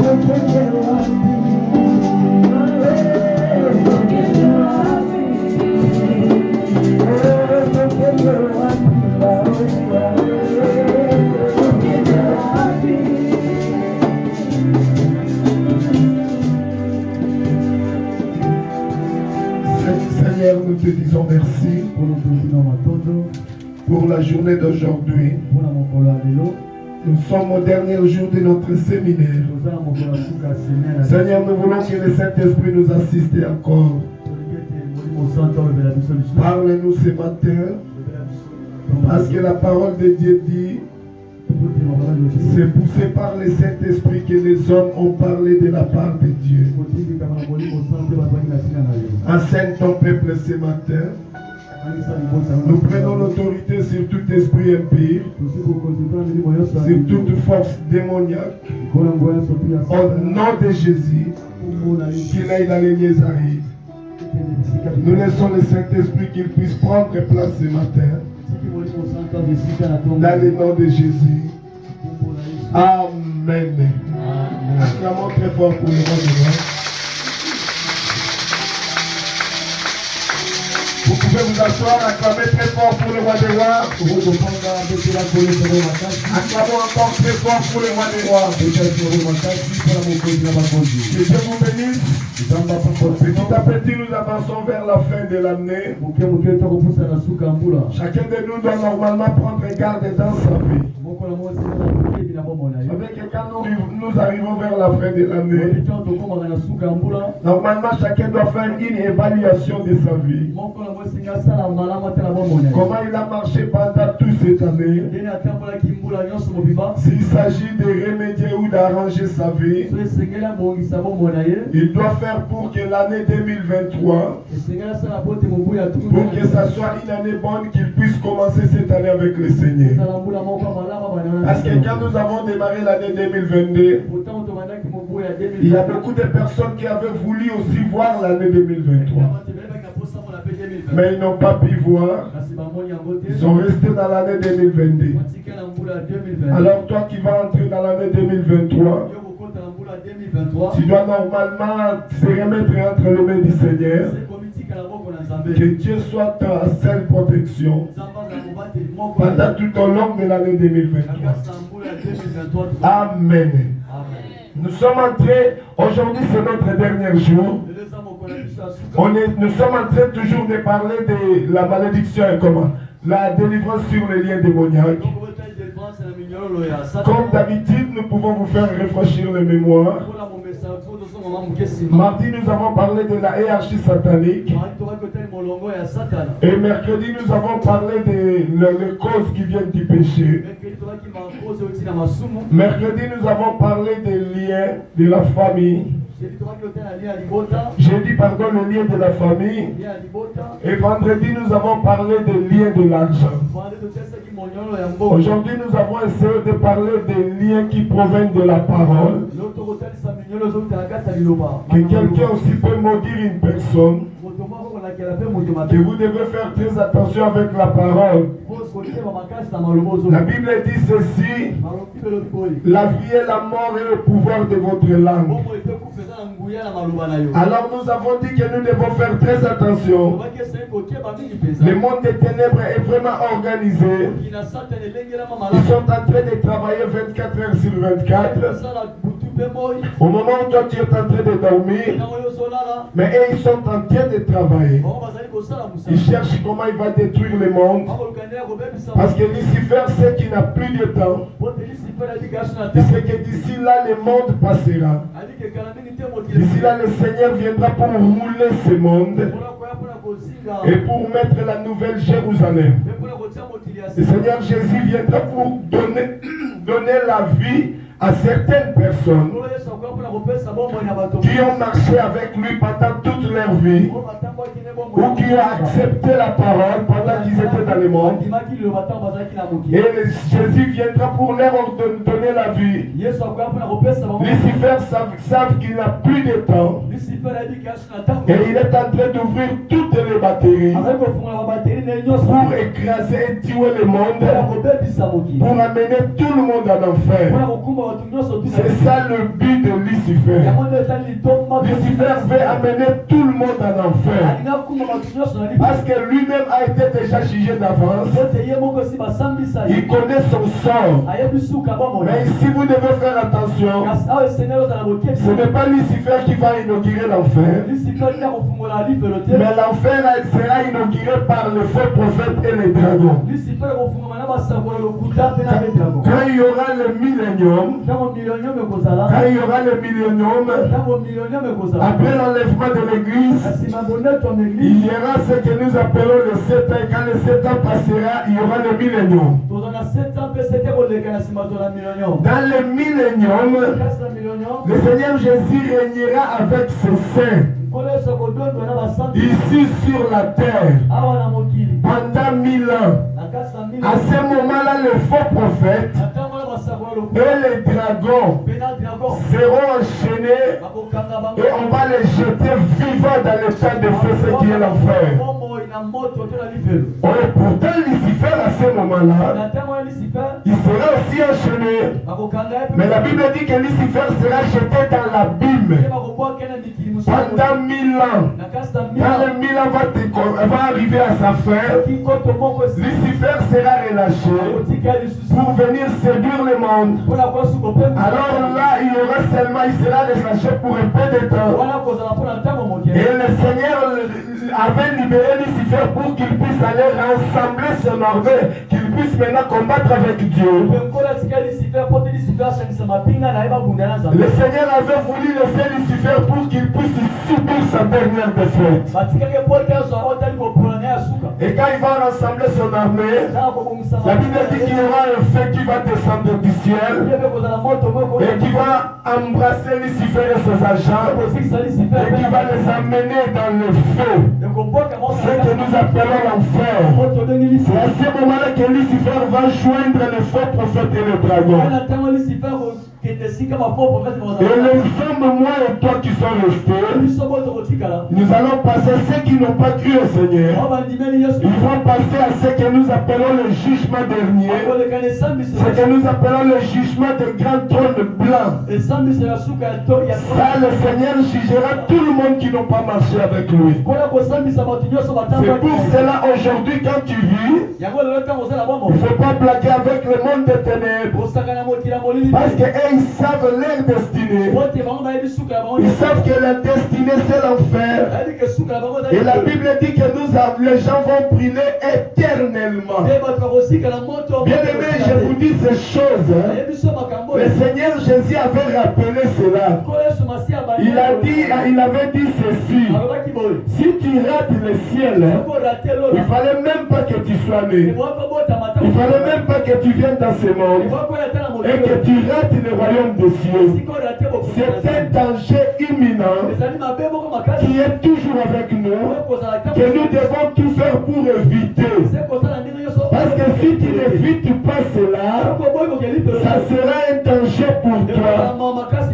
Seigneur, nous te disons merci pour la journée d'aujourd'hui. Nous sommes au dernier jour de notre séminaire. Seigneur, nous voulons que le Saint-Esprit nous assiste encore. Parle-nous ce matin, parce que la parole de Dieu dit, c'est poussé par le Saint-Esprit que les hommes ont parlé de la part de Dieu. Enseigne ton peuple ce matin. Nous prenons l'autorité sur tout esprit impur, sur toute force démoniaque, au nom de Jésus, qu'il aille dans les lieux arides. Nous laissons le Saint-Esprit qu'il puisse prendre place ce matin, dans le nom de Jésus. Amen. Acclamons très fort pour le roi de roi. Vous pouvez vous asseoir, acclamez très fort pour le roi des rois. Acclamons encore très fort pour le roi des rois. Que Dieu vous bénisse. Petit à petit, nous avançons vers la fin de l'année. Chacun de nous doit normalement prendre garde dans sa vie. Avec quand nous arrivons vers la fin de l'année, normalement chacun doit faire une évaluation de sa vie. Comment il a marché pendant toute cette année. S'il s'agit de remédier ou d'arranger sa vie, il doit faire pour que l'année 2023, pour que ça soit une année bonne, qu'il puisse commencer cette année avec le Seigneur. Parce que quand nous avons démarré l'année 2022, il y a beaucoup de personnes qui avaient voulu aussi voir l'année 2023. Mais ils n'ont pas pu voir. Ils sont restés dans l'année 2022. Alors toi qui vas entrer dans l'année 2023, tu dois normalement se remettre entre les mains du Seigneur. Que Dieu soit ta seule protection pendant tout au long de l'année 2023. Amen. Nous sommes entrés, aujourd'hui c'est notre dernier jour. Nous sommes en train toujours de parler de la malédiction et comment la délivrance sur les liens démoniaques. Comme d'habitude, nous pouvons vous faire réfléchir les mémoires. Mardi, nous avons parlé de la hiérarchie satanique. Et mercredi, nous avons parlé des causes qui viennent du péché. Mercredi, nous avons parlé des liens de la famille. J'ai dit pardon, le lien de la famille. Et vendredi, nous avons parlé des liens de l'argent. Aujourd'hui, nous avons essayé de parler des liens qui proviennent de la parole. Que quelqu'un aussi peut maudire une personne. Que vous devez faire très attention avec la parole. La Bible dit ceci: la vie et la mort est au pouvoir de votre langue. Alors nous avons dit que nous devons faire très attention. Le monde des ténèbres est vraiment organisé. Ils sont en train de travailler 24 heures sur 24. Au moment où toi tu es en train de dormir, mais eux ils sont en train de travailler. Ils cherchent comment il va détruire le monde. Parce que Lucifer sait qu'il n'a plus de temps. Il sait que d'ici là le monde passera. D'ici là le Seigneur viendra pour rouler ce monde et pour mettre la nouvelle Jérusalem. Le Seigneur Jésus viendra pour donner la vie à certaines personnes qui ont marché avec lui pendant toute leur vie ou qui ont accepté la parole pendant qu'ils étaient dans le monde. Et Jésus viendra pour leur donner la vie. Lucifer savent qu'il n'a plus de temps et il est en train d'ouvrir toutes les batteries pour écraser et tuer le monde, pour amener tout le monde en enfer. C'est ça le but de Lucifer. Lucifer. Lucifer veut amener tout le monde en enfer. Parce que lui-même a été déjà jugé d'avance. Il connaît son sort. Mais ici vous devez faire attention. Ce n'est pas Lucifer qui va inaugurer l'enfer. Mais l'enfer sera inauguré par le faux prophète et les dragons. Quand il y aura le millénium, après l'enlèvement de l'église, il y aura ce que nous appelons le 7 ans. Quand le 7 ans passera, il y aura le millénium. Dans le millénium, le Seigneur Jésus régnera avec ses saints ici sur la terre pendant 1000 ans. À ce moment-là, les faux prophètes et les dragons seront enchaînés et on va les jeter vivants dans le temps de feu, ce qui est l'enfer. Pourtant, Lucifer, à ce moment-là, il sera aussi enchaîné. Mais la Bible dit que Lucifer sera jeté dans l'abîme pendant 1000 ans. Quand les 1000 ans va arriver à sa fin, Lucifer sera relâché pour venir séduire le monde. Alors là, il sera relâché pour un peu de temps. Et le Seigneur avait libéré Lucifer pour qu'il puisse aller rassembler son armée, qu'il puisse maintenant combattre avec Dieu. Le Seigneur avait voulu laisser Lucifer pour qu'il puisse subir sa dernière défaite. Et quand il va rassembler son armée, la Bible dit qu'il y aura un feu qui va descendre du ciel et qui va embrasser Lucifer et ses agents et qui va les amener dans le feu, ce que nous appelons l'enfer. C'est à ce moment-là que Lucifer va joindre le faux prophète et le dragon. Et les hommes, moi et toi qui sont restés, nous allons passer ceux qui n'ont pas cru au Seigneur. Ils vont passer à ce que nous appelons le jugement dernier, ce que nous appelons le jugement des grands trônes blancs. Ça, le Seigneur jugera tout le monde qui n'ont pas marché avec lui. C'est pour cela aujourd'hui quand tu vis, il ne faut pas blaguer avec le monde des ténèbres. Parce que ils savent leur destinée. Ils savent que la destinée c'est l'enfer. Et la Bible dit que les gens vont brûler éternellement. Bien aimé, je vous dis ces choses. Le Seigneur Jésus avait rappelé cela. Il avait dit ceci. Si tu rates le ciel, il ne fallait même pas que tu sois né. Il ne fallait même pas que tu viennes dans ce monde. Et que tu rates le royaume des cieux. C'est un danger imminent qui est toujours avec nous, que nous devons tout faire pour éviter. Parce que si tu n'évites pas cela, ça sera un danger pour toi.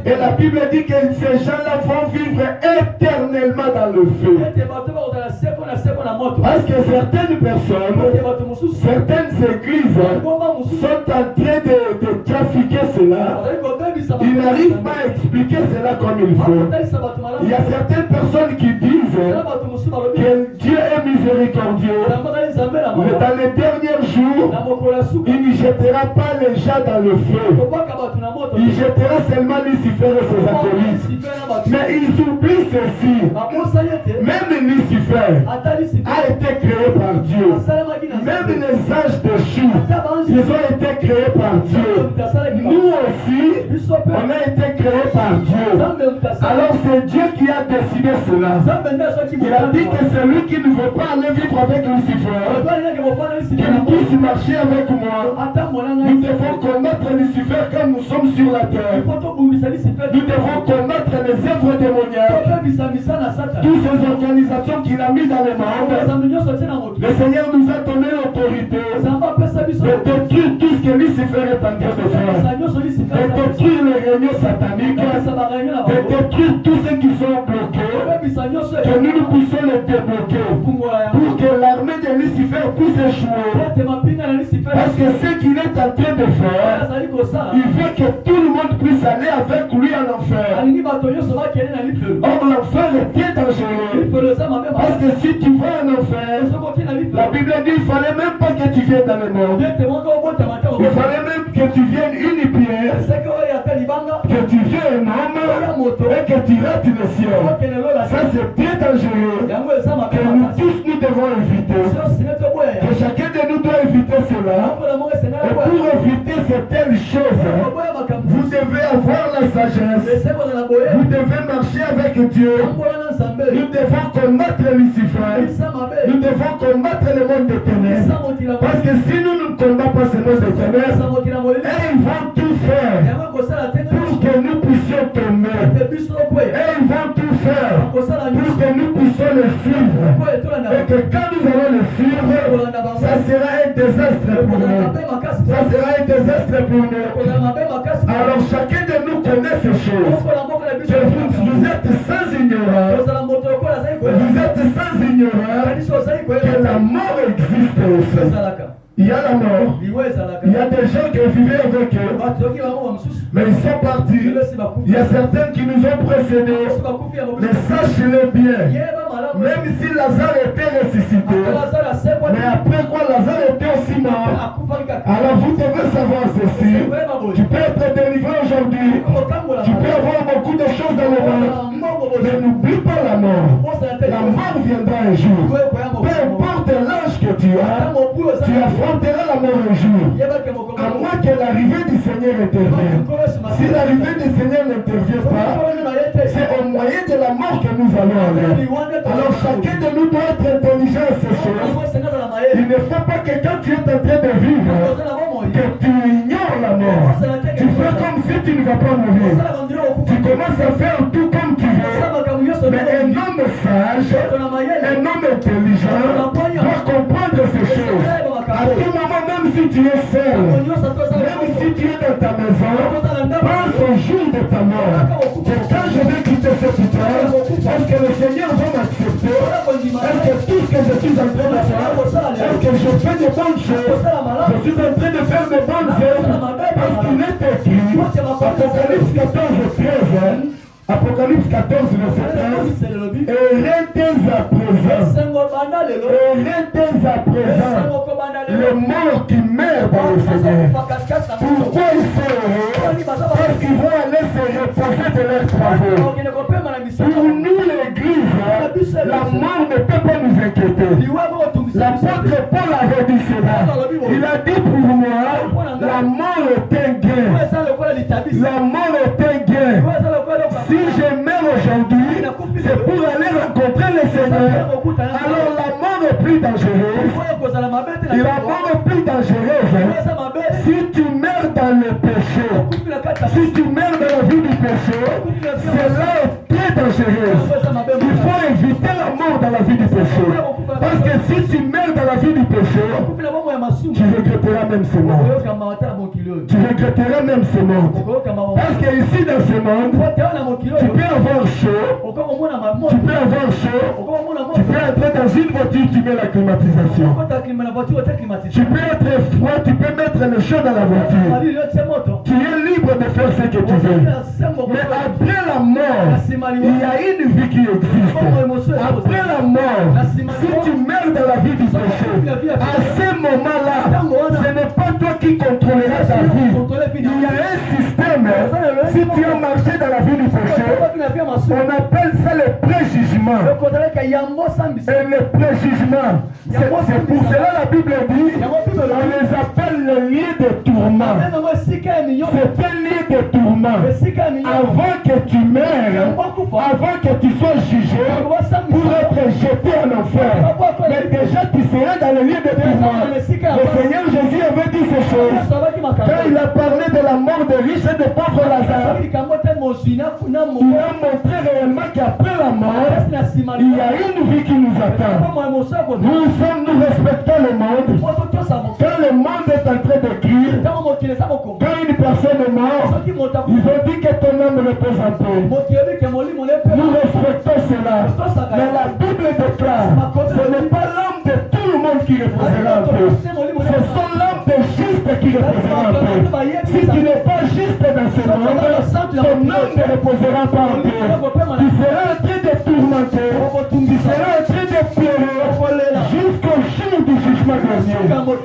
Et la Bible dit que ces gens-là vont vivre éternellement dans le feu. Parce que certaines personnes, certaines églises sont en train de trafiquer cela. Ils n'arrivent pas à expliquer cela comme il faut. Il y a certaines personnes qui disent que Dieu est miséricordieux. Mais dans les derniers jours, il ne jettera pas les gens dans le feu. Il jettera seulement Lucifer et ses acolytes. Mais ils oublient ceci. Même Lucifer a été créé par Dieu. Même les âges déchus, ils ont été créés par Dieu. Nous aussi, on a été créés par Dieu. Alors c'est Dieu qui a décidé cela. Il a dit que celui qui ne veut pas aller vivre avec Lucifer, qu'il puisse marcher avec moi. Nous devons combattre Lucifer quand nous sommes sur la terre. Nous devons combattre les œuvres démoniaques, toutes ces organisations qu'il a mises dans les mondes. Le Seigneur nous a donné l'autorité détruire tout ce que Lucifer est en train de faire, de détruire les réunions sataniques, de détruire tous ceux qui sont bloqués, que nous puissions les débloquer pour que l'armée de Lucifer puisse échouer. Parce que ce qu'il est en train de faire, il veut que tout le monde puisse aller avec lui en enfer. Or l'enfer est très dangereux. Parce que si tu vas en enfer, la Bible dit qu'il ne fallait même pas que tu viennes dans le monde. Il fallait même que tu viennes une pierre, que tu viennes un homme et que tu rates le ciel. Ça c'est très dangereux. Que nous tous nous devons éviter. Que chacun de nous doit éviter cela. Et pour éviter certaines choses, vous devez avoir la sagesse. Vous devez marcher avec Dieu. Nous devons combattre Lucifer. Nous devons combattre le monde des ténèbres. Parce que si nous ne combattons pas ce monde des ténèbres, ils vont tout faire pour que nous puissions tomber. Ils vont tout faire pour que nous puissions le suivre. Et que quand nous allons le suivre, ça sera un désastre pour nous. Ça sera un désastre pour nous. Alors chacun de nous connaît ces choses. Vous êtes sans ignorance. Vous êtes sans ignorance que la mort existe aussi. Il y a la mort. Il y a des gens qui vivaient avec eux. Mais ils sont partis. Il y a certains qui nous ont précédés. Mais sachez-le bien. Même si Lazare était ressuscité. Mais après quoi Lazare était aussi mort. Alors vous devez savoir ceci. Tu peux être délivré aujourd'hui. Tu peux avoir beaucoup de choses dans le monde. Mais n'oublie pas la mort. La mort viendra un jour. Peu importe l'âge que tu as, tu affronteras la mort un jour. À moins que l'arrivée du Seigneur intervienne. Si l'arrivée du Seigneur n'intervient pas, c'est au moyen de la mort que nous allons aller. Alors chacun de nous doit être intelligent à ces choses. Il ne faut pas que quand tu es en train de vivre, que tu ignores la mort. Tu fais comme si tu ne vas pas mourir. Tu commences à faire tout comme tu veux. Mais un homme sage, un homme intelligent doit comprendre ces choses. À tout moment, même si tu es seul, même si tu es dans ta maison, pense au jour de ta mort. Que quand je vais quitter cette terre, est-ce que le Seigneur va m'accepter? Est-ce que tout ce que je suis en train de faire, est-ce que je fais de bonnes choses? Je suis en train de faire de bonnes œuvres parce qu'il est écrit, Apocalypse 14, 13, Apocalypse 14, verset 13. Hérétez à présent, le mort qui meurt dans le Seigneur. Pourquoi ils sont heureux? Parce qu'ils vont aller se reposer de leurs travaux. Pour nous, l'Église, la mort ne peut pas nous inquiéter. L'apôtre Paul avait dit cela. Il a dit pour moi, la mort est un gain. La mort est un gain. Si je meurs aujourd'hui, c'est pour aller rencontrer le Seigneur. Alors la mort est plus dangereuse. Et la mort est plus dangereuse. Si tu meurs dans le péché, si tu meurs dans la vie du péché, cela est très dangereux. Il faut éviter la mort dans la vie du péché. Parce que si tu meurs dans la vie du péché, tu regretteras même ce monde. Tu regretteras même ce monde. Parce que ici dans ce monde, tu peux avoir chaud. Tu peux avoir chaud. Tu peux entrer dans une voiture, tu mets la climatisation. Tu peux être froid, tu peux mettre le chaud dans la voiture. Tu es libre de faire ce que tu veux. Mais après la mort, il y a une vie qui existe. Après la mort, si tu meurs dans la vie du péché, à ce moment-là, ce n'est pas toi qui contrôleras ta vie. Il y a un système. Si tu as marché dans la vie du péché, on appelle ça le préjugement. Et le préjugement, c'est pour cela la Bible dit, on les appelle le lieu de tourment. C'est un lieu de tourment. Avant que tu meurs, avant que tu sois jugé, pour être jeté en enfer. Mais déjà tu seras dans le lieu de tourment. Le Seigneur Jésus avait dit ces choses. Quand il a parlé de la mort des riches et des pauvres Lazare, il a montré réellement qu'après la mort, il y a une vie qui nous attend. Nous respectons le monde. Quand le monde est en dit que ton âme repose en paix. Nous respectons cela. Mais la Bible déclare, ce n'est pas l'âme de tout le monde qui reposera en paix. Ce sont l'âme des justes qui reposera en paix. Si tu n'es pas juste dans ce monde, ton âme ne reposera pas en paix. Tu seras en train de tourmenter, tu seras en train de pleurer jusqu'au jour du jugement dernier.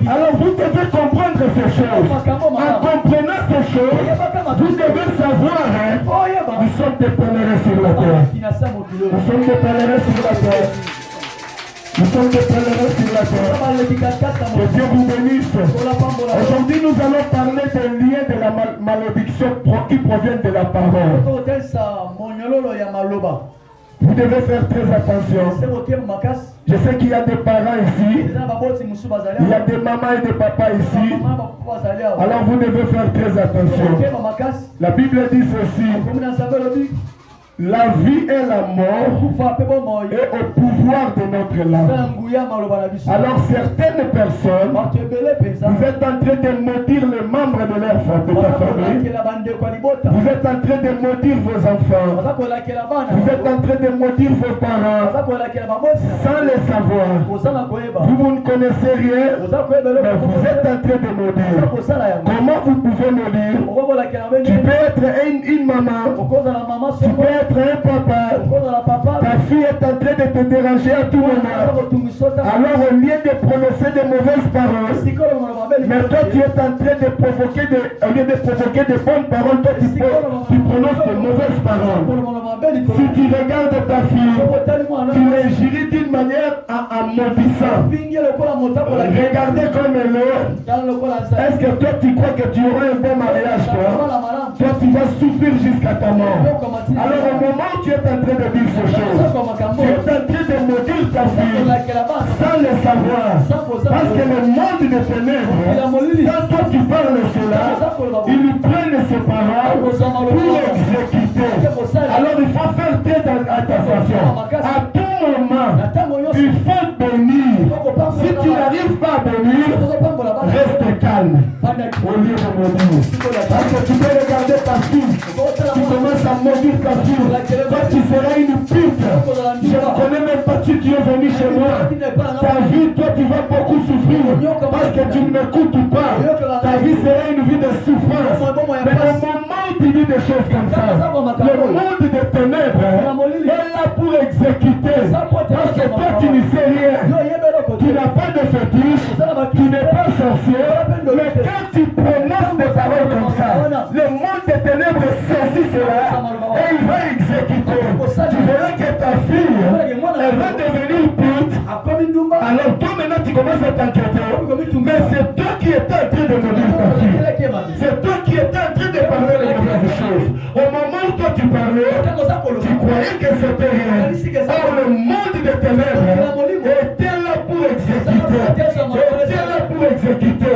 Alors vous devez comprendre ces choses. En comprenant ces choses, vous devez savoir, nous sommes des pèlerins sur la terre. Nous sommes des pèlerins sur la terre. Nous sommes des pèlerins sur la terre. Que Dieu vous bénisse. Aujourd'hui, nous allons parler des liens de la malédiction qui proviennent de la parole. Vous devez faire très attention. Je sais qu'il y a des parents ici. Il y a des mamans et des papas ici. Alors vous devez faire très attention. La Bible dit ceci. La vie et la mort est au pouvoir de notre langue. Alors certaines personnes, vous êtes en train de maudire les membres de ta famille. Vous êtes en train de maudire vos enfants. Vous êtes en train de maudire vos parents sans le savoir. Vous ne connaissez rien, mais vous êtes en train de maudire. Comment vous pouvez maudire? Tu peux être une maman. Tu peux être un papa, ta fille est en train de te déranger à tout moment. Alors au lieu de prononcer de mauvaises paroles, mais toi tu es en train de provoquer au lieu de provoquer de bonnes paroles, toi tu prononces de mauvaises paroles. Si tu regardes ta fille, tu l'injuries d'une manière en maudissant. Regardez comme elle est. Est-ce que toi tu crois que tu auras un bon mariage? Toi tu vas souffrir jusqu'à ta mort. Alors au moment où tu es en train de dire ces choses, tu es en train de maudire ta fille sans le savoir. Parce que le monde des ténèbres, quand toi tu parles cela, ils prennent ces paroles pour exécuter. Alors il faut faire très attention. À tout moment, il faut bénir. Si tu n'arrives pas à bénir, reste calme au lieu de maudire. Parce que tu peux regarder ta fille, tu commences à maudire ta fille. Toi tu seras une pute. Je ne connais même pas si tu es venu chez moi. Ta vie, toi tu vas beaucoup souffrir parce que tu ne m'écoutes pas. Ta vie sera une vie de souffrance. Mais au moment où tu dis des choses comme ça, le monde des ténèbres est là pour exécuter. Parce que toi tu ne sais rien. Tu n'as pas de fétiche, tu n'es pas sorcier. Mais quand tu prononces des paroles comme ça, le monde des ténèbres saisit cela et il va exécuter. Tu verras que ta fille, elle va devenir pute. Alors toi maintenant tu commences à t'inquiéter. Mais c'est toi qui étais en train de maudire ta fille. C'est toi qui étais en train de parler de mauvaises choses. Au moment où toi tu parlais, tu croyais que c'était rien. Or le monde des ténèbres était là pour exécuter. Était là pour exécuter.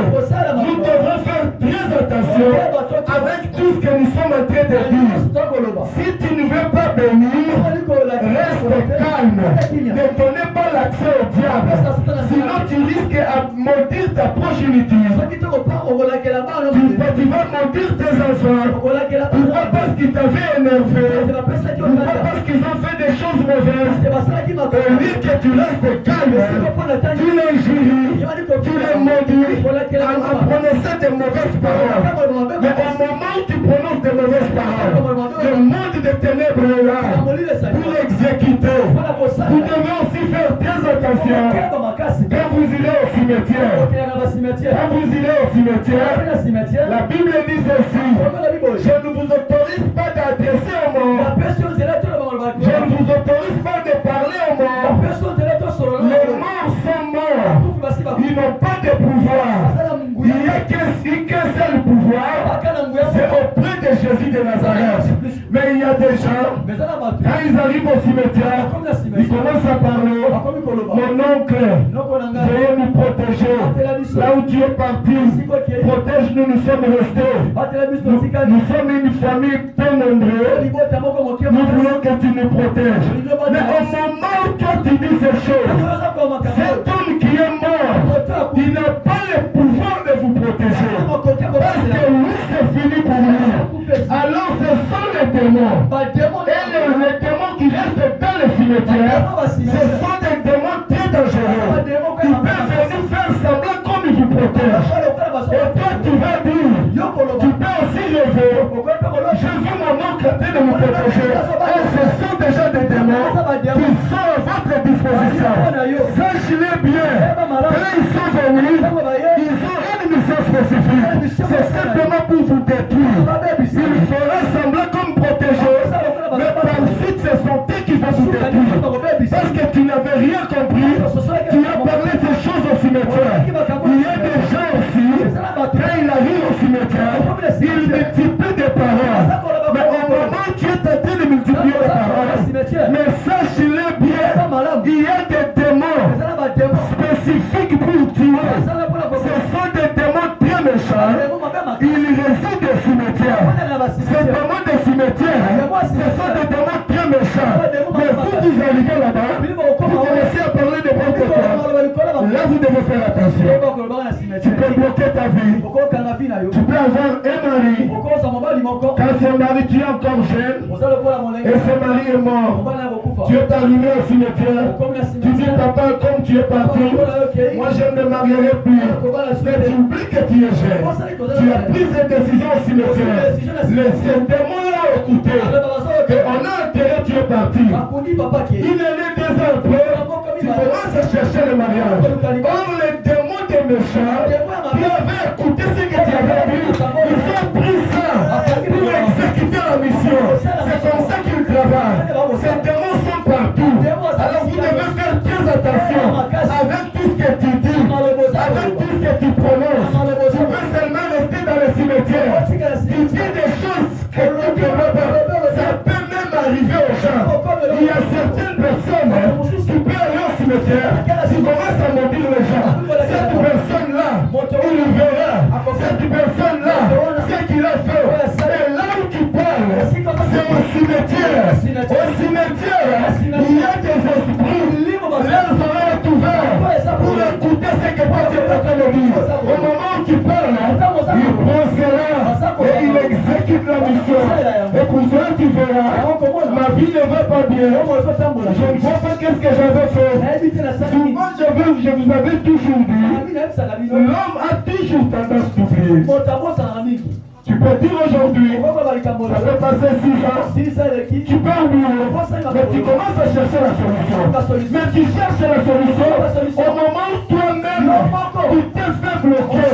Nous devons faire très attention avec tout ce que nous sommes en train de dire. Si tu ne veux pas bénir, reste calme. Ne donnez pas l'accès au diable. Sinon tu risques à maudire ta progéniture. Tu vas maudire tes enfants. Pourquoi? Parce qu'ils t'avaient énervé. Pourquoi? Parce qu'ils ont fait des choses mauvaises. Au lieu que tu restes calme, tu les juries, tu les maudis en prononçant de mauvaises paroles. Mais au moment où tu prononces de mauvaises paroles, le monde des ténèbres est là pour exécuter. Vous devez aussi faire très attention quand vous irez au cimetière. Quand vous irez au cimetière, la Bible dit ceci: je ne vous autorise pas d'adresser aux morts. Je ne vous autorise pas de parler aux morts. Les morts sont morts. Ils n'ont pas de pouvoir. Il n'y a qu'un seul pouvoir, c'est auprès de Jésus de Nazareth. Mais il y a des gens, quand ils arrivent au cimetière, ils commencent à parler: mon oncle, veuillez nous protéger. Là où tu es parti, protège-nous, nous sommes restés. Nous sommes une famille peu nombreuse. Nous voulons que tu nous protèges. Mais au moment où toi tu dis ces choses, cet homme qui est mort, il n'a pas le pouvoir de vous protéger. Parce que lui, c'est fini pour lui. Alors c'est les démons qui restent dans les cimetières, ce sont des démons très dangereux. Ils peuvent venir faire semblant comme ils vous protègent. Et toi, tu vas dire, tu peux aussi lever. Je veux mon oncle en train de me protéger. Et ce sont déjà des démons qui sont à votre disposition. Sachez-le bien, quand ils sont venus, ils ont une mission spécifique. C'est simplement pour vous détruire. Ils feront semblant comme protégés, mais par suite, ce sont eux qui vont vous détruire. Parce que tu n'avais rien compris, tu as parlé de ces choses au cimetière. Il y a des gens aussi, quand il arrive au cimetière, il multiplie des paroles. Mais au moment où tu es tenté de multiplier les paroles, mais sache-le bien, il y a des démons spécifiques pour tuer. Ce sont des démons très méchants. Ils résident au cimetière. Ces démons des cimetières, ce sont des démons très méchants. Mais vous arrivez là-bas, vous commencez à parler de votre corps. Là, vous devez faire attention. Tu peux bloquer ta vie. Tu peux avoir un mari. Quand ce mari, tu es encore jeune, et ce mari est mort. Tu es arrivé au cimetière. Tu dis, papa, comme tu es parti, moi je ne me marierai plus. Mais tu oublies que tu es jeune. Tu as pris cette décision au cimetière. Les démons l'ont écouté. Et on a intérêt, tu es parti. Il est né 2 ans après. Tu commences à chercher le mariage. Or, les démons des méchants qui avaient écouté ce que tu avais dit, ils ont pris ça pour exécuter la mission. C'est comme ça qu'ils travaillent. Ces démons sont partout. Alors vous devez faire très attention avec tout ce que tu dis, avec tout ce que tu prononces. Tu veux seulement rester dans le cimetière. Tu dis des choses que tu ne veux pas. Ça peut même arriver aux gens. Il y a certaines personnes qui peuvent aller au cimetière, tu commences à mobile les gens. Cette personne-là, il verra. Cette personne-là, ce qu'il a fait. Et là où tu parles, c'est au cimetière. Au cimetière, il y a des esprits. Leurs oreilles sont ouvertes pour écouter ce que toi tu es en train de dire. Au moment où tu parles, il prend cela et il exécute la mission. Et pour cela, tu verras, ma vie ne va pas bien. Je ne vois pas qu'est-ce que j'avais fait. Souvent, je vous avais toujours dit, l'homme a toujours tendance d'oublier. Tu peux dire aujourd'hui, ça fait passer 6 ans, tu peux oublier, mais tu commences à chercher la solution. Mais tu cherches la solution au moment où toi-même, tu t'es fait bloquer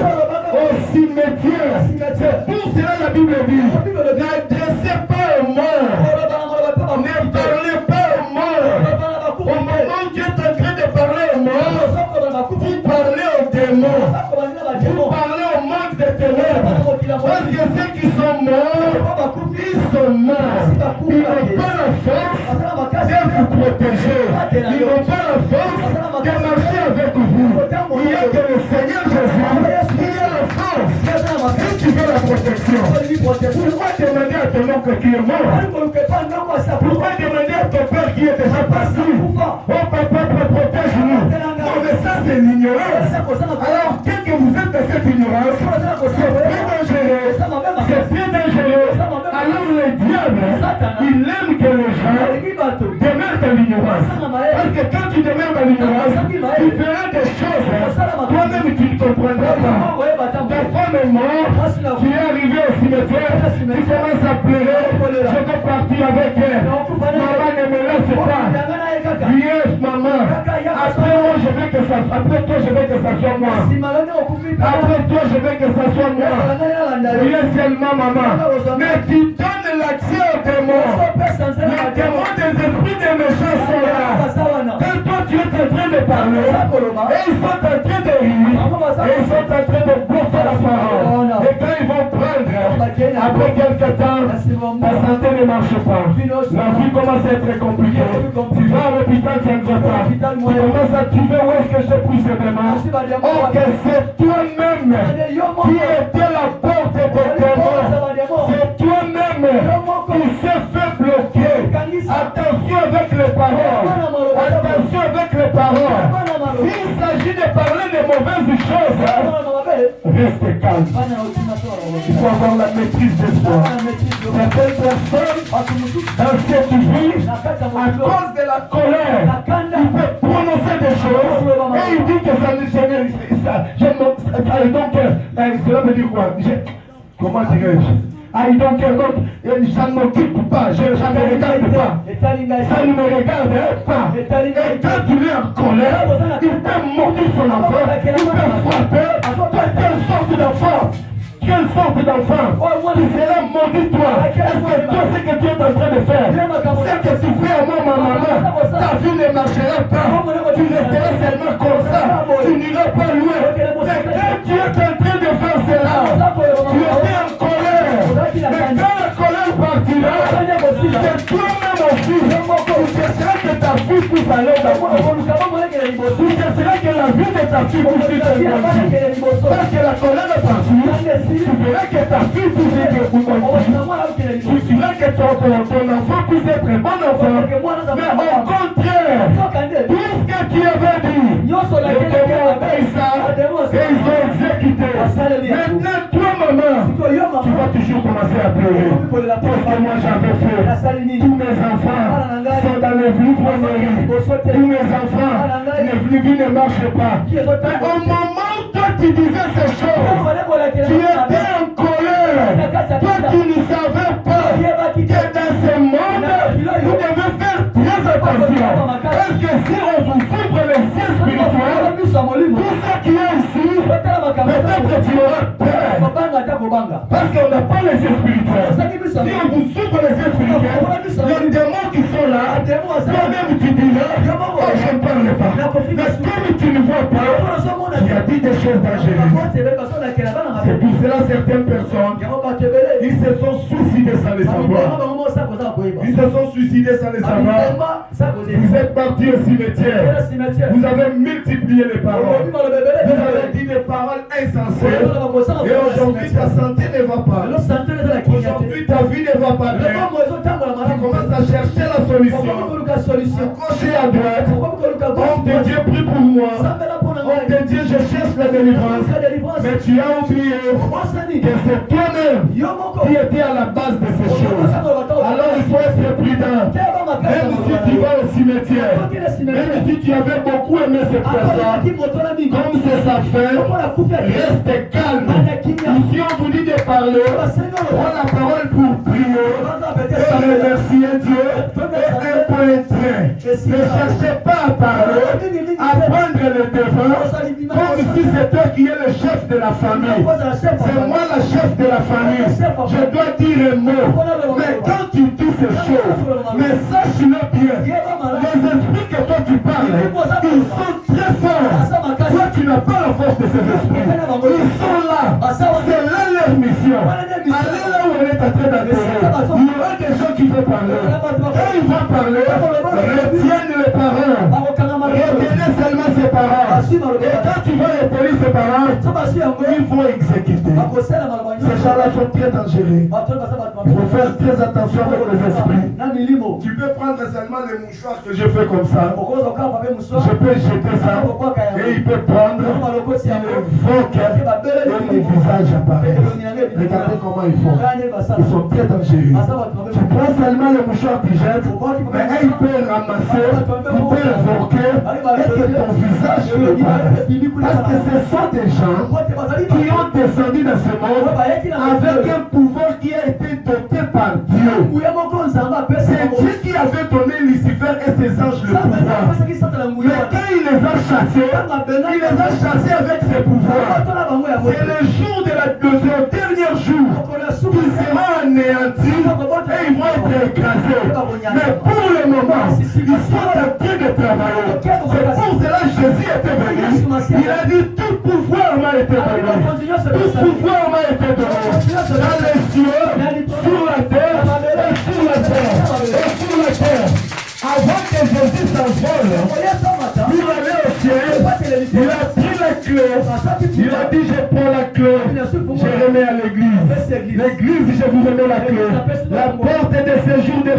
au cimetière. C'est pour cela la Bible dit, n'adressez pas aux morts, ne parlez pas aux morts. Au moment où tu es en train de parler aux morts, vous parlez aux démons, vous parlez au monde des ténèbres. Parce que ceux qui sont morts, ils sont morts. Ils n'ont pas la force de vous protéger. Ils n'ont pas la force de marcher avec vous. Il n'y a que le Seigneur Jésus qui a la force. Si tu veux la protection, pourquoi demander à ton oncle qui est mort? Pourquoi demander à ton père qui est déjà parti? Oh papa, protège-nous. Non mais ça c'est l'ignorance. Alors dès que vous êtes dans cette ignorance, c'est très dangereux. C'est très dangereux. Alors le diable, il aime que les gens demeurent dans l'ignorance. Parce que quand tu demeures dans l'ignorance, tu feras des choses. Toi-même tu ne comprendras pas. Ta femme est morte, tu es arrivé au cimetière, tu commences à pleurer, je veux partir avec elle. Maman ne me laisse pas. Yes, maman. Après moi, je veux que ça, après toi, je veux que ça soit moi. Après toi, je veux que ça soit moi. Yes, seulement maman. Mais tu donnes l'accès aux démons. Les démons des esprits des méchants sont là. Quand toi, tu es en train de parler, et ils sont en train de rire, et ils sont en train de bouffer la parole. Et quand ils vont prendre, après quelques temps, ta santé ne marche pas. La vie commence à être compliquée. Tu vas à l'hôpital, tu ne vas pas. Tu commences à trouver où est-ce que j'ai pris ce démon. Oh, que c'est toi-même qui était la porte des démons. C'est toi-même qui s'est fait bloquer. Attention avec les paroles. Attention avec les paroles. S'il s'agit de parler de mauvaises choses, reste calme. Il faut avoir la maîtrise de soi. Certaines personnes, dans cette vie, à cause de la colère, il peut prononcer des choses et il dit que ça ne génère ça. Donc, cela veut dire quoi? Comment dirais-je? Donc, ça ne m'occupe pas, ça ne me regarde pas. Ça ne me regarde pas. Et quand il est en colère, il peut mordre son enfant, il peut frapper. Quelle sorte d'enfant? Quelle sorte d'enfant? Tu seras maudit-toi. Est-ce que toi, ce que tu es en train de faire, ce que tu fais à moi, ma maman, ta vie ne marchera pas. Tu resteras seulement comme ça. Tu n'iras pas loin. Mais quand tu es en train de faire cela, tu étais en colère. Mais quand la colère partira, c'est toi-même aussi. Tu chercheras que ta fille puisse aller d'abord. Tu chercheras que la vie de ta fille puisse aller d'abord. Parce que la colère est partie. Tu verras que ta fille puisse être bon enfant. Tu verras que ton enfant puisse être un bon enfant. Mais au contraire, tout ce que tu avais dit, les démons obéissent ça et ils ont exécuté. Maintenant, toi, maman, tu vas toujours commencer à pleurer. Parce que moi, j'avais fait. Tous mes enfants sont dans les vies pour mourir. Tous mes enfants, les vies ne marchent pas. Mais au moment où toi, tu disais ces choses, tu étais en colère. Toi, tu ne savais pas que dans ce monde, vous devez faire très attention. Parce que si on vous ouvre les yeux spirituels, tout ce qui est ici, peut-être tu auras peur. Parce qu'on n'a pas les yeux spirituels. Si on vous ouvre les yeux spirituels, les démons qui sont là, toi-même tu diras, oh, je ne parle pas. Mais comme tu ne vois pas, il y a dit des choses dangereuses. C'est pour cela certaines personnes, ils se sont suicidés sans le savoir. Ils se sont suicidés sans le savoir. Vous êtes partis au cimetière. Vous avez multiplié les paroles. Vous avez dit des paroles insensées. Et aujourd'hui, ta santé ne va pas. Aujourd'hui, ta vie ne va pas bien. Tu commences à chercher la solution. À gauche et à droite. Oh, de Dieu, prie pour moi. Oh, de Dieu, je cherche la délivrance. Mais tu as oublié que c'est toi-même qui était à la base de ces choses. Alors il faut être prudent. Même si tu vas au cimetière, même si tu avais beaucoup aimé cette personne, comme c'est sa fin, reste calme. Ici on vous dit de parler, prends la parole pour prier et remercier Dieu et un point train. Ne cherchez pas à parler, à prendre le devant, comme si c'est toi qui es le chef de la famille. C'est moi la chef de la famille. Je dois dire un mot. Mais quand tu dis ces choses, mais sache-le bien, les esprits que toi tu parles, ils sont très forts. Toi tu n'as pas la force de ces esprits. Ils sont là. C'est là leur mission. Allez là où on est en train d'atterrir. Il y aura des gens qui vont parler. Et ils vont parler. Retiennent les paroles. Retenez seulement ces paroles. Et quand tu vas retenir ces paroles, il faut exécuter. Ces gens-là sont très dangereux. Il faut faire très attention avec les esprits. Tu peux prendre seulement les mouchoirs que je fais comme ça. Je peux jeter ça. Et il peut prendre. Il invoque et le visage apparaît. Regardez comment ils font. Ils sont très dangereux. Tu prends seulement le mouchoir que tu jettes. Mais il peut ramasser. Il peut invoquer. Et que ton visage apparaît. Parce que ce sont des gens qui ont descendu dans ce monde avec un pouvoir qui a été doté par Dieu. C'est Dieu qui avait donné Lucifer et ses anges le pouvoir. Mais quand il les a chassés avec ses pouvoirs. C'est le jour de dernier jour qui sera anéanti et ils vont être écrasés. Mais pour le moment, ils sont en train de travailler. C'est pour cela que Jésus était venu. Il a dit tout pouvoir m'a été donné. Tout pouvoir m'a été donné. Dans les cieux, sur la terre, et sur la terre, et sur la terre. Avant que Jésus s'envole pour aller au ciel, il a pris la clé. Il a dit je prends la clé, je remets à l'église. L'église, je vous remets la clé. La porte de séjour de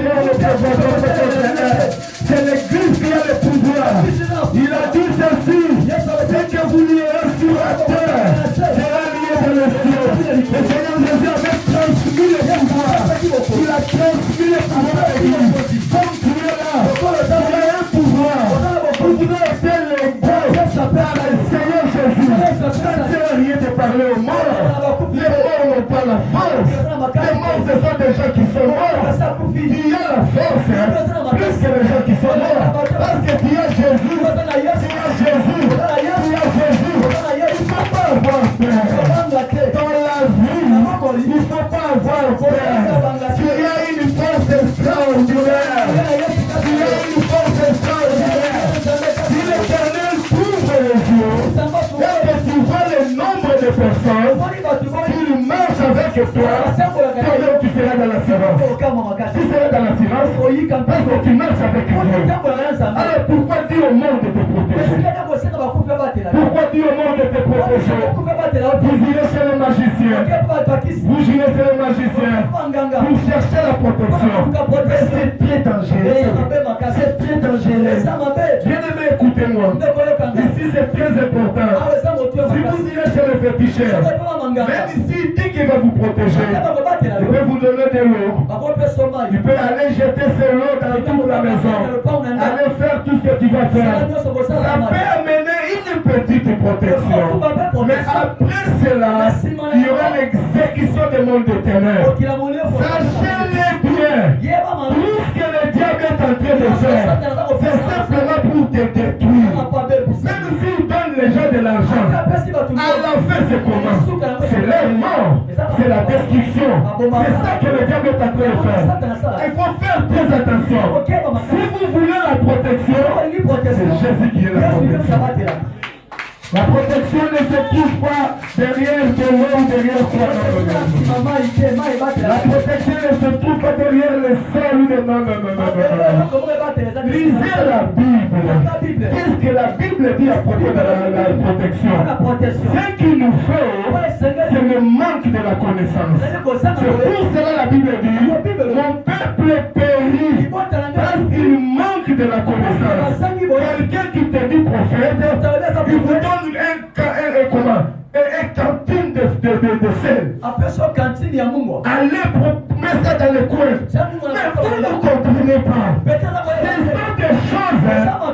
c'est l'église qui a le pouvoir. Il a dit ceci, ce que vous lierez sur la terre sera lié dans le ciel. Le Seigneur Tu as la force plus que les gens qui sont morts. Parce que tu as Jésus. Tu as Jésus. Tu as Jésus. Il ne faut pas avoir peur. Dans la vie, il ne faut pas avoir peur. Tu as une force extraordinaire. Tu as une force extraordinaire. Si l'Éternel couvre les yeux, et que tu vois le nombre de personnes qui marchent avec toi, toi-même tu seras dans l'assurance. Tu seras dans l'assurance parce que tu marches avec Dieu. Alors pourquoi dire au monde de te protéger? Pourquoi dire au monde de te protéger? Vous irez chez le magicien. Vous irez chez le magicien. Vous cherchez la protection. Mais c'est très dangereux. C'est très dangereux. Bien-aimé, écoutez-moi. Ici c'est très important. Si vous irez chez le féticheur, même ici il dit qu'il va vous protéger, il peut vous donner de l'eau. Il peut aller jeter ses lots dans toute la maison. Aller faire tout ce que tu vas faire. Ça peut amener une petite protection. Mais après cela, il y aura l'exécution des mondes de ténèbres. Sachez-le bien. Tout ce que le diable est en train de faire, c'est simplement pour te détruire. Même s'il donne les gens de l'argent, à la fin c'est comment? C'est leur mort. C'est la destruction. C'est ça que le diable est en train de faire. Il faut faire très attention. Si vous voulez la protection, c'est Jésus qui est la protection. La protection ne se trouve pas derrière toi ou derrière toi. La protection ne se trouve pas derrière le sol. Non. Lisez la Bible. Qu'est-ce que la Bible dit à propos de la protection? Ce qu'il nous faut, c'est le manque de la connaissance. C'est pour cela la Bible dit, mon peuple périt parce qu'il manque de la connaissance. Quelqu'un qui te dit prophète, il vous donne un cantine de sel. Allez mettre ça dans le coin. Mais vous ne comprenez pas. Ce sont des choses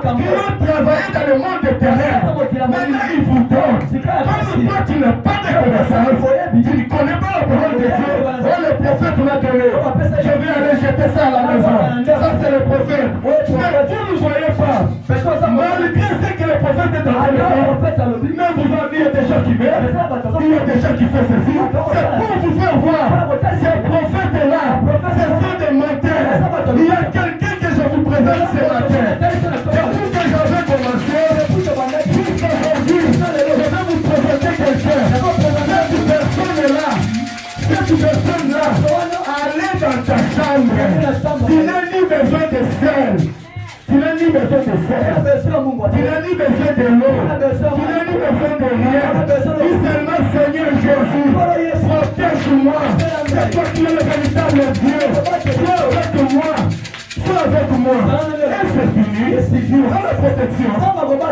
qui ont travaillé dans le monde des ténèbres. Maintenant ils vous donnent. Comme toi tu n'as pas de connaissance, tu ne connais pas la parole de Dieu. Oh, le prophète m'a donné. Je vais aller jeter ça à la maison. Ça c'est le prophète. Mais vous ne voyez pas. Malgré ce que le prophète est dans la maison, mais vous avez des gens qui viennent. Il y a des gens qui font ceci. C'est pour vous faire voir. Ces prophètes-là, ce sont des menteurs. Il y a quelqu'un que je vous présente ce matin. Depuis que j'avais commencé, jusqu'aujourd'hui, je vais vous présenter quelqu'un. Cette personne-là, allez dans ta chambre. Tu n'as ni besoin de sel. Tu n'as ni besoin de sel. Tu n'as ni besoin de l'eau. Tu n'as ni besoin de rien. Dis seulement Seigneur Jésus, protège-moi. C'est toi qui es le véritable Dieu. Sois avec moi. Sois avec moi. Et c'est fini. Dans la protection.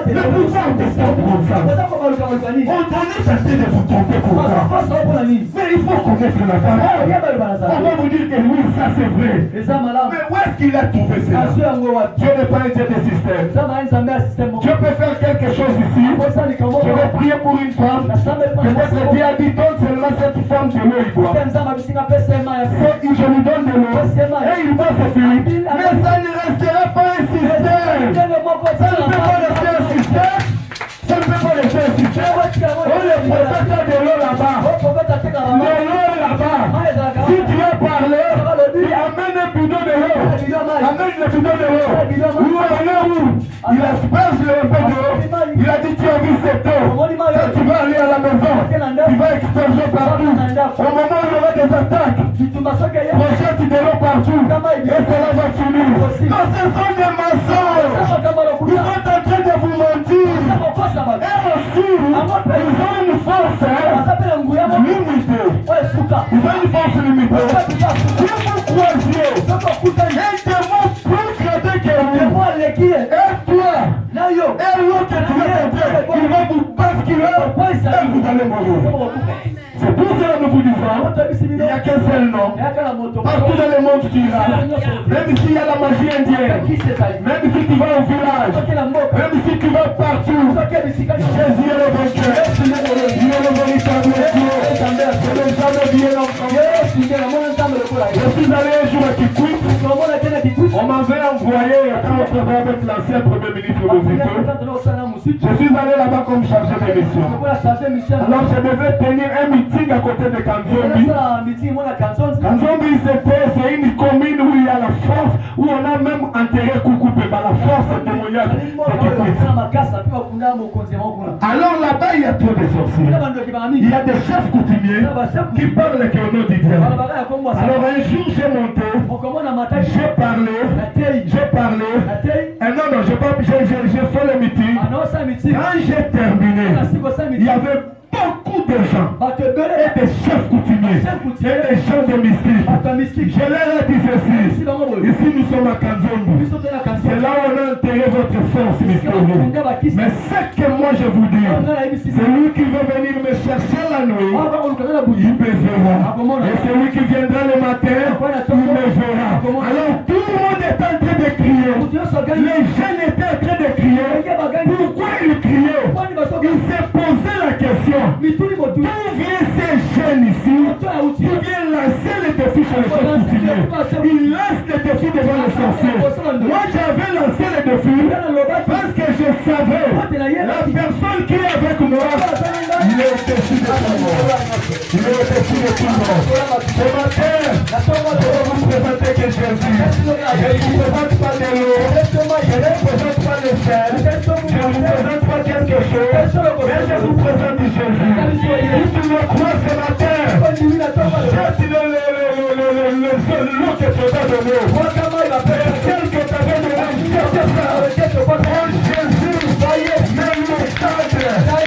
Mais pourquoi on te trompe comme ça? On donne tenter de vous tromper comme ça. Mais il faut connaître la parole. On va vous dire que oui, ça c'est vrai. Mais où est-ce qu'il a trouvé cela? Dieu n'est pas un Dieu de système. Dieu peut faire quelque chose ici. Je vais prier pour une femme. Peut-être Dieu a dit donne seulement cette femme de l'eau, il boit. Je lui donne de l'eau. Et il va se finir. Mais ça ne restera pas un système. Ça ne peut pas rester un système. Ça ne peut pas rester un système. On le prophète a de l'eau là-bas. De l'eau là-bas. Si tu as parlé, il amène un bidon de l'eau. Amène le bidon de l'eau. Où il asperge le peu d'eau. Il a dit tu as vu cette eau. Quand tu vas aller à la maison, tu vas experger partout. Au moment où il y aura des attaques, projette de l'eau partout. Et cela va finir. Non, ce sont des mensonges. Ils sont en train de vous mentir. Et aussi, ils ont une force limitée. Ils ont une force limitée. Si vous croisiez un démon plus gradé que vous, et toi, et l'autre que tu vas entrer, il va vous basculer et vous allez mourir. C'est pour cela que nous vous disons, il n'y a qu'un seul nom. Partout dans le monde tu iras. Même s'il y a la magie indienne, même si tu vas au village, même si tu vas partout, Jésus est le vainqueur. Il est le véritable Dieu. C'est le jamais bien entendu. suis allé un jour à Kikwit. On m'avait envoyé quand on travaillait avec l'ancien premier ministre Bozito. Je suis allé là-bas comme chargé de mission. Alors je devais tenir un meeting à côté de Kanzombi. Kanzombi c'est une commune où il y a la force, où on a même enterré Koukoupé, la force témoignage. Alors là-bas il y a trop de sorciers. Il y a des chefs coutumiers qui parlent que au nom du diable. Alors un jour j'ai monté, j'ai parlé. Non, j'ai fait le meeting. Quand j'ai terminé, il y avait beaucoup de gens et des chefs coutumiers et des gens de mystiques. Je leur ai dit ceci. Ici nous sommes à Kanzombi. C'est là où on a enterré votre force mystérieuse. Mais ce que moi je vous dis, celui qui veut venir me chercher la nuit, il me verra. Et celui qui viendra le matin, il me verra. Alors tout le monde est en train de crier. Les jeunes étaient en train de crier. Pourquoi ils criaient? Ils se posaient la question. D'où viennent ces jeunes ici qui viennent lancer les défis chez les chefs coutumiers? Ils lancent les défis devant les sorciers. Moi j'avais lancé les défis parce que je savais la personne qui est avec moi, il est au-dessus de tout le monde. Il est au-dessus de tout le monde. Ce matin, je vais vous présenter que Jésus. Je ne vous présente pas de l'eau, je ne vous présente pas de sel, je ne vous présente pas quelque chose, mais je vous présente Jésus. Si tu me crois ce matin, jette l'eau que tu as donné. Celle que tu avais donné, jette ça. Oh Jésus, même le centre,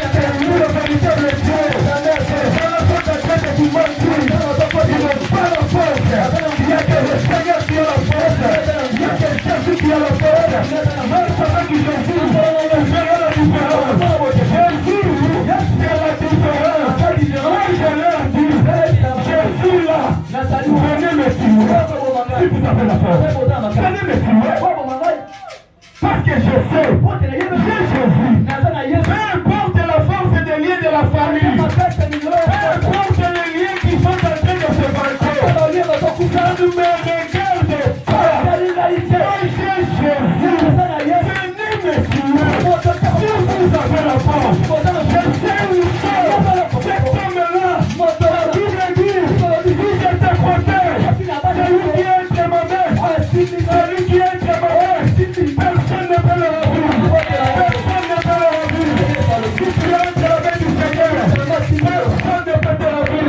c'est nous le véritable Dieu. C'est la faute à Dieu que tu m'as dit. Ils n'ont pas la force. Il y a que le Seigneur qui a la force. Il y a que Jésus qui a la force. Même celui qui Jésus, il fera la différence. Jésus, c'est la différence. Moi je leur dis, Jésus là, venez me tuer. Si vous avez la force, venez me tuer. Parce que je sais, j'ai Jésus. Peu importe la force des liens de la famille, peu importe les liens qui sont en train de se vanter, ça ne me regarde pas. J'ai Jésus. Venez me tuer. Si vous avez la force, je sais une chose. Cet homme-là, la Bible dit, si je te protège, celui qui est entre ma main, celui qui est entre ma main, personne ne peut le remplir. Personne ne peut le remplir. Si tu es entre la main du Seigneur, personne ne peut te remplir.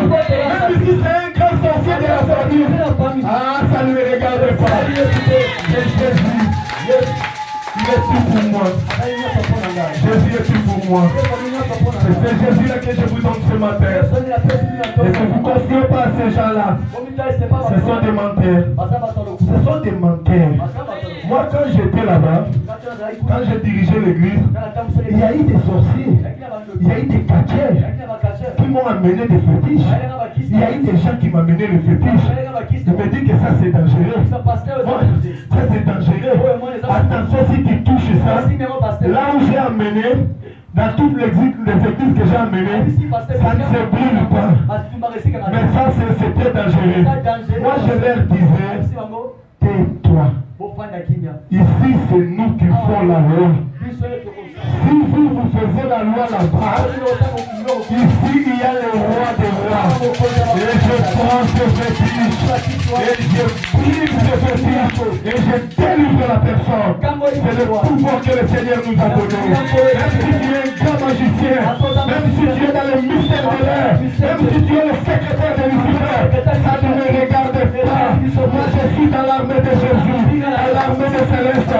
Même si c'est un grand sorcier de la famille, ça ne le regarde pas. C'est Jésus. Il est tout pour moi. Jésus est tout pour moi. C'est Jésus-là que je vous donne ce matin. Et si vous ne confiez pas à ces gens-là, ce sont des menteurs. Ce sont des menteurs. Moi, quand j'étais là-bas, quand j'ai dirigé l'église, il y a eu des sorciers, il y a eu des catcheurs qui m'ont amené des fétiches. Il y a eu des gens qui m'ont amené les fétiches. Je me dis que ça c'est dangereux. Ça c'est dangereux. Attention si tu touches ça. Là où j'ai amené, dans toutes les églises que j'ai amenées, ça ne se brûle pas. Mais ça c'est très dangereux. Moi je leur disais, tais-toi. Ici c'est nous qui faisons la loi. Si vous faisiez la loi là-bas, ici il y a le roi des rois. Et je prends ce fétiche, et je brise ce fétiche, et je délivre la personne. C'est le pouvoir que le Seigneur nous a donné. Même si tu es un grand magicien, même si tu es dans le mystère de l'air, même si tu es le secrétaire de Lucifer, ça ne me regarde pas. Moi je suis dans l'armée de Jésus, dans l'armée de Céleste.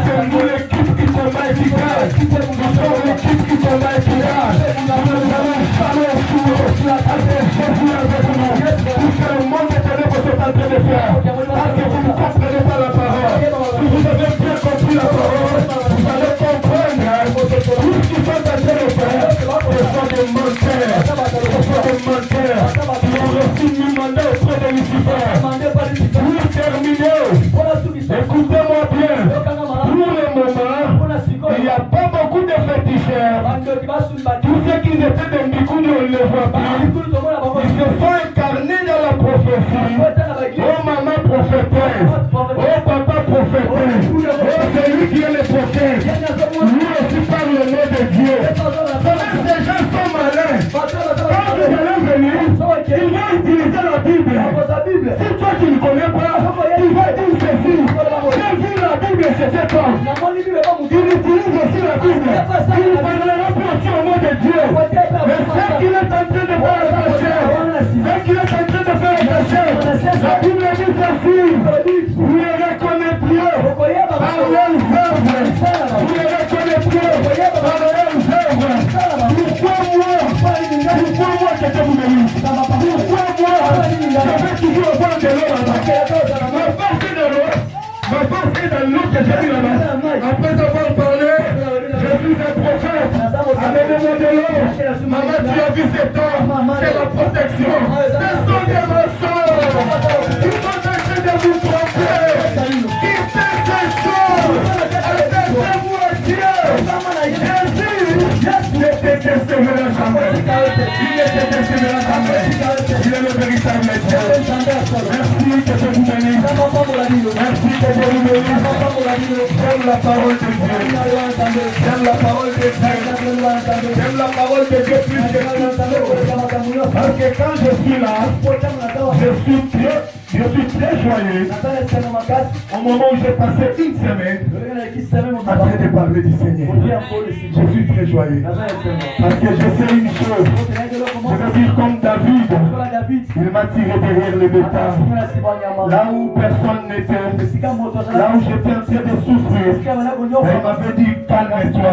C'est nous l'équipe qui combat et qui gagne. Nous sommes l'équipe qui combat et qui gagne. Nous allons jamais jouer avec Jésus avec nous. Tout ce que le monde est ténèbres est en train de faire. Parce que vous ne comprenez pas la parole. Si vous avez bien compris la parole, vous allez comprendre tout ce qu'ils sont en train de faire. Ce sont des menteurs. Ce sont des menteurs qui ont reçu un mandat auprès de Lucifer. Pour terminer, écoutez-moi bien. Pour le moment, il n'y a pas beaucoup de féticheurs. Tous ceux qui étaient des Mikouni, on ne les voit pas. Ils se sont incarnés dans la prophétie. Oh maman, celui qui est le prophète, lui aussi parle le nom de Dieu. Ces gens sont malins. Quand vous allez venir, ils vont utiliser la Bible. Si toi tu ne connais pas, tu vas dire ceci. J'ai vu la Bible chez cet homme. Il utilise aussi la Bible. Il parlera pour aussi au nom de Dieu. Mais ce qu'il est en train de faire avec la chair, ce qu'il est en train de faire avec la chair, la Bible dit ceci. Vous les reconnaîtriez par leurs œuvres. Vous les reconnaîtriez par leurs œuvres. Pourquoi moi que je vous bénisse? Pourquoi moi je vais toujours avoir de l'eau là-bas? Ma force est dans l'eau que j'ai mis là-bas. Après avoir parlé, j'ai vu un prophète. Amenez-moi de l'eau. Maman, tu as vu cet homme. C'est la protection. Ce sont des mensonges. Ils sont en train de vous tromper. Ils fait ces choses. Attendez-vous à Dieu. Jésus ne te décevra jamais. Il ne te décevra jamais. Il est le véritable Dieu. Merci que je vous bénisse. Merci que je vous bénisse. J'aime la parole de Dieu. J'aime la parole de Dieu. J'aime la parole de Dieu plus que tout. Parce que quand je suis là, je suis très joyeux. Au moment où j'ai passé une semaine en train de parler du Seigneur, je suis très joyeux. Parce que je sais une chose. Je veux dire comme David, il m'a tiré derrière le bétail. Là où personne n'était, là où j'étais en train de souffrir, il m'avait dit calme-toi,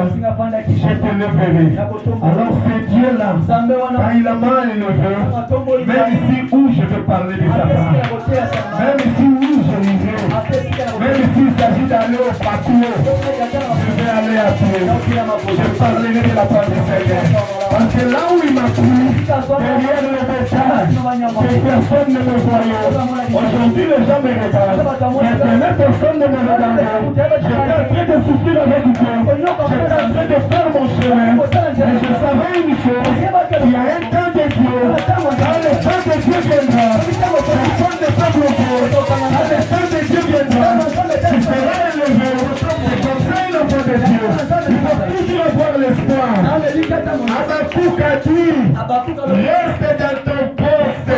je te leverai. Alors c'est Dieu là, quand il m'a élevé, même ici où je veux parler de Satan, même ici où je vivrai, même s'il s'agit d'aller au patrouille, je vais aller à pied. Je parlerai de la part du Seigneur. Parce que là où il m'a pris, derrière le bétail, que personne ne me voyait. Aujourd'hui les gens me regardent. Maintenant personne ne me regarde. J'étais en train de souffrir avec Dieu. J'étais en train de faire mon chemin. Mais je savais une chose. Il y a un temps de Dieu. Quand le temps de Dieu viendra, personne ne peut bloquer. Quand le temps de Dieu viendra, tu seras élevé. C'est comme ça une enfant de Dieu. Il faut toujours avoir l'espoir. Habakkuk a dit, reste dans ton poste.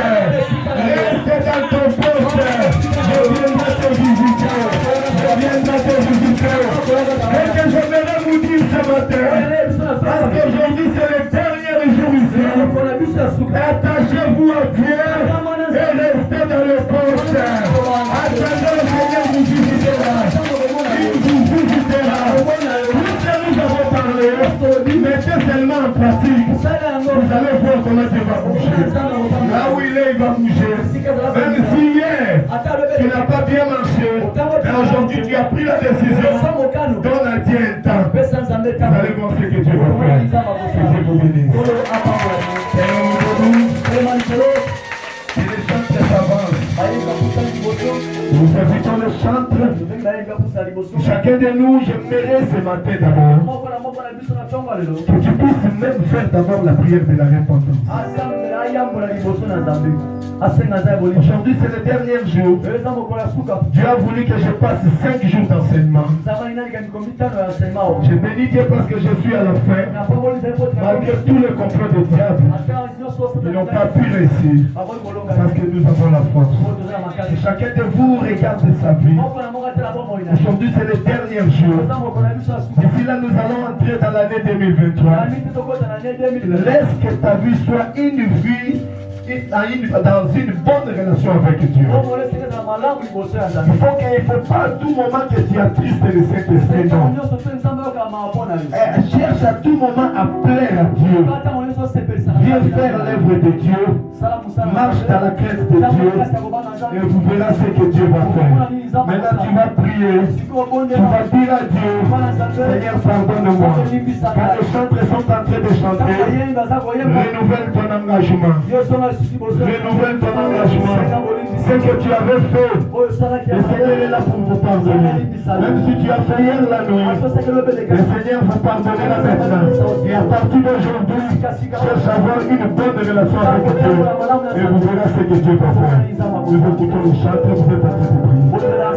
Reste dans ton poste. Je viendrai te visiter. Je viendrai te visiter. Et que j'aimerais vous dire ce matin, parce qu'aujourd'hui c'est le dernier jour ici. Attachez-vous à Dieu et restez dans le poste. Attendez le Seigneur vous visitera. Il vous visitera. Tout ce que nous avons parlé, mettez seulement en pratique. Vous allez voir comment Dieu va bouger. Là où il est, il va bouger. Même si hier, tu n'as pas bien marché, mais aujourd'hui tu as pris la décision, donne à Dieu un temps. Vous allez voir ce que Dieu va faire. Que Dieu vous bénisse. Et les chantres s'avancent. Nous invitons le chantre. Chacun de nous, j'aimerais ce matin d'abord que tu puisses même faire d'abord la prière de la repentance. Aujourd'hui c'est le dernier jour. Dieu a voulu que je passe 5 jours d'enseignement. Je bénis Dieu parce que je suis à la fin. Malgré tout le complot du diable, ils n'ont pas pu réussir. Parce que nous avons la force. Et chacun de vous regarde sa vie. Aujourd'hui c'est le dernier jour. D'ici là nous allons entrer dans l'année 2023. Laisse que ta vie soit une vie dans une bonne relation avec Dieu. Il ne faut pas à tout moment que tu attriste le Saint-Esprit. Cherche à tout moment à plaire à Dieu. Viens faire l'œuvre de Dieu. Marche dans la crainte de Dieu. Et vous verrez ce que Dieu va faire. Maintenant tu vas prier. Tu vas dire à Dieu, Seigneur pardonne-moi. Quand les chantres sont en train de chanter, renouvelle ton engagement. Renouvelle ton engagement. Ce que tu avais fait, le Seigneur est là pour vous pardonner. Même si tu as fait hier la nuit, le Seigneur vous pardonnera maintenant. Et à partir d'aujourd'hui, cherche à avoir une bonne relation avec Dieu. Et vous verrez ce que Dieu va faire. Nous écoutons le chant et vous êtes en train de prier.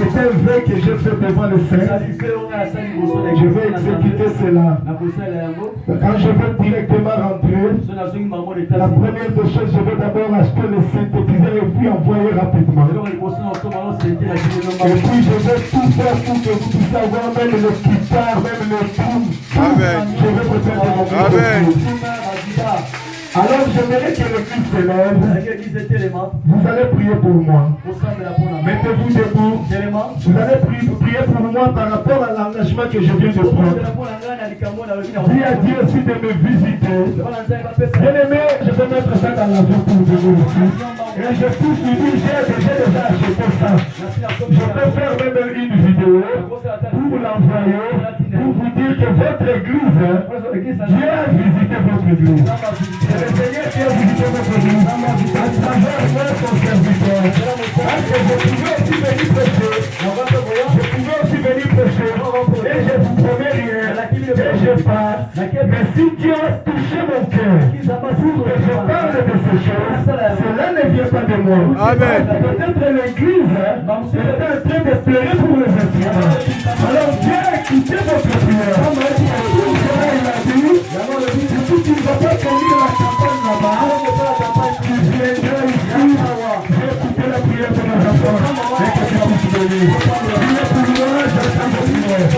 C'est un vœu que j'ai fait devant le Seigneur. Je vais exécuter cela. Quand je vais directement rentrer, la première des choses, je vais d'abord acheter le synthétiseur et puis envoyer rapidement. Et puis je vais tout faire pour que vous puissiez avoir même le guitare, même le tout. Amen. Je vais préparer mon Amen. Alors j'aimerais que l'église se lève. Vous allez prier pour moi. Mettez-vous debout. Vous allez prier pour moi par rapport à l'engagement que je viens de prendre. Dis à Dieu aussi de me visiter. Bien aimé, je vais mettre ça dans l'avion pour venir ici. Et je suis suivi, j'ai déjà acheté ça. Je peux faire même une vidéo pour l'envoyer, pour vous dire que votre église, Dieu a visité votre église. Le Seigneur qui a visité votre église à travers votre serviteur. Parce que je pouvais aussi venir prêcher. Je pouvais aussi venir prêcher. Et je vous promets rien. Et je pars. Mais si Dieu a touché mon cœur pour que je parle de ces choses, cela ne vient pas de moi. Amen. Peut-être l'église est en train de pleurer pour les instruments. Alors Dieu a écouté votre prière. Tout cela il a dit. Tu ne vas pas conduire la campagne là-bas. Tu viendras ici. J'ai écouté la prière de nos enfants. Et que tu puisses venir. Priez pour moi, j'attends votre prière.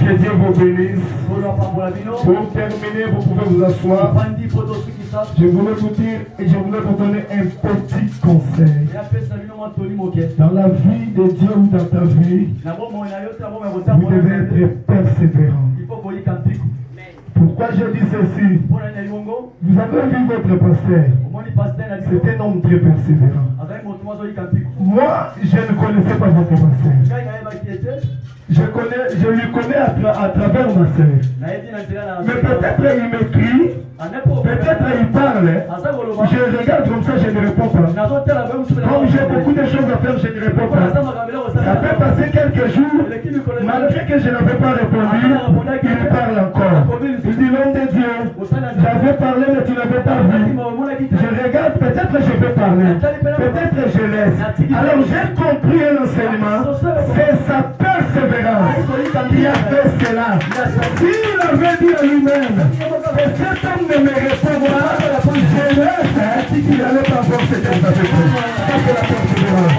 Que Dieu vous bénisse. Pour terminer, vous pouvez vous asseoir. Je voulais vous dire et je voulais vous donner un petit conseil. Dans la vie de Dieu ou dans ta vie, vous devez être persévérant. Pourquoi je dis ceci? Vous avez vu votre pasteur. C'est un homme très persévérant. Moi, je ne connaissais pas votre pasteur. Je lui connais à travers ma sœur. Mais peut-être il m'écrit, peut-être il parle. Je regarde comme ça, je ne réponds pas. Comme j'ai beaucoup de choses à faire, je ne réponds pas. Ça peut passer quelques jours, malgré que je n'avais pas répondu, il parle encore. Il dit l'homme de Dieu, j'avais parlé mais tu n'avais pas vu. Je regarde, peut-être je vais parler, peut-être je laisse. Alors j'ai compris un enseignement, c'est sa persévérance qui a fait cela. S'il avait dit à lui-même que cet homme ne me répond pas, je laisse, il n'allait pas voir ce qu'il avait fait. Ça c'est la persévérance.